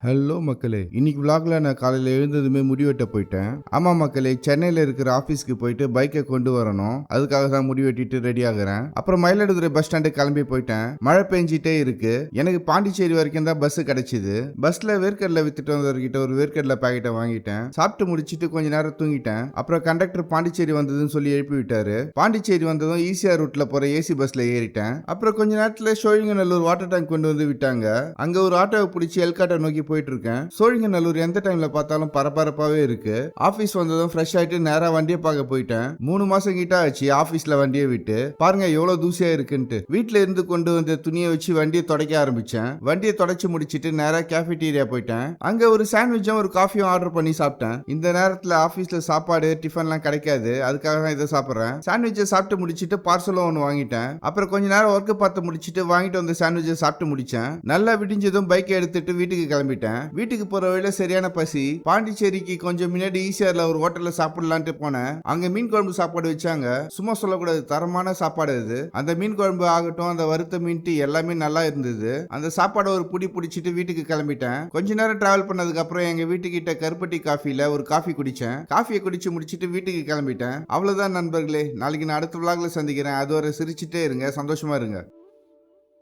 Hello மக்களே, இன்னைக்கு vlogல நான் காலையில எழுந்ததுமே முடி வெட்ட போயிட்டேன். ஆமா மக்களே, சென்னையில இருக்கிற ஆபீஸ்க்கு போயிட்டு பைக்கை கொண்டு வரணும். அதுக்காக தான் முடி வெட்டிட்டு ரெடி ஆகுறேன். அப்புறம் மயிலாடுதுறை பஸ் ஸ்டாண்டு கிளம்பி போயிட்டேன். மழை பெஞ்சிட்டே இருக்கு. எனக்கு பாண்டிச்சேரி வரைக்கும் தான் பஸ் கிடைச்சது. பஸ்ல வேர்க்கடலை வித்துட்டு வந்தவர்கிட்ட ஒரு வேர்க்கடலை பாக்கெட்டை வாங்கிட்டேன். சாப்பிட்டு முடிச்சிட்டு கொஞ்ச நேரம் தூங்கிட்டேன். அப்புறம் கண்டக்டர் பாண்டிச்சேரி வந்ததுன்னு சொல்லி எழுப்பி விட்டாரு. பாண்டிச்சேரி வந்ததும் ஈசிஆர் ரூட்ல போற ஏசி பஸ்ல ஏறிட்டேன். அப்புறம் கொஞ்ச நேரத்துல சோழிங்கநல்லூர் வாட்டர் டேங்க் கொண்டு வந்து விட்டாங்க. அங்க ஒரு ஆட்டோவை பிடிச்சி எல்காட்டை நோக்கி போயிட்டு இருக்கேன். சோழிங்கநல்லூர் எந்த டைம்ல பார்த்தாலும் பரபரப்பாவே இருக்கு. ஆபீஸ் வந்ததும் ஃப்ரெஷ் ஆயிட்டு நேரா வண்டியை பார்க்க போயிட்டேன். 3 மாசம் கிட்ட ஆச்சு ஆபீஸ்ல வண்டியை விட்டு. பாருங்க எவ்வளவு தூசியா இருக்குன்ட்டு. வீட்டுல இருந்து கொண்டு வந்த துணியை வச்சு வண்டியை தொடக்க ஆரம்பிச்சேன். வண்டியை தொடச்சு முடிச்சிட்டு நேரா கேஃபிடீரியா போயிட்டேன். அங்க ஒரு சாண்ட்விச்சும் ஒரு காஃபியும் ஆர்டர் பண்ணி சாப்பிட்டேன். இந்த நேரத்துல ஆபீஸ்ல சாப்பாடு டிஃபன்லாம் கிடைக்காது. அதுக்காக தான் இதை சாப்பிடுறேன். சாண்ட்விச்சை சாப்பிட்டு முடிச்சிட்டு பார்சலும் ஒன்று வாங்கிட்டேன். அப்புறம் கொஞ்ச நேரம் ஒர்க் பார்த்து முடிச்சிட்டு வாங்கிட்டு வந்த சாண்ட்விச்சை சாப்பிட்டு முடிச்சேன். நல்லா விடிஞ்சதும் பைக்கை எடுத்துட்டு வீட்டுக்கு கிளம்பிட்டேன். வீட்டுக்கு போற வழியில சரியான பசி. பாண்டிச்சேரிக்கு கொஞ்சம் முன்னாடி ஈசிஆர்ல ஒரு ஹோட்டல்ல சாப்பிடலான்ட்டு போனேன். அங்க மீன் குழம்பு சாப்பாடு வச்சாங்க. சும்மா சொல்லக்கூடாது, தரமான சாப்பாடு அது. அந்த மீன் குழம்பு ஆகட்டும், அந்த வறுத்த மீன் எல்லாமே நல்லா இருந்தது. அந்த சாப்பாடை ஒரு புடி பிடிச்சிட்டு வீட்டுக்கு கிளம்பிட்டேன். கொஞ்ச நேரம் டிராவல் பண்ணதுக்கு அப்புறம் எங்க வீட்டுக்கிட்ட கருப்பட்டி காஃபில ஒரு காஃபி குடிச்சேன். காஃபியை குடிச்சு முடிச்சிட்டு வீட்டுக்கு கிளம்பிட்டேன். அவ்வளவுதான் நண்பர்களே. நாளைக்கு நான் அடுத்த vlogல சந்திக்கிறேன். அதுவரை சிரிச்சுட்டே இருங்க, சந்தோஷமா இருங்க.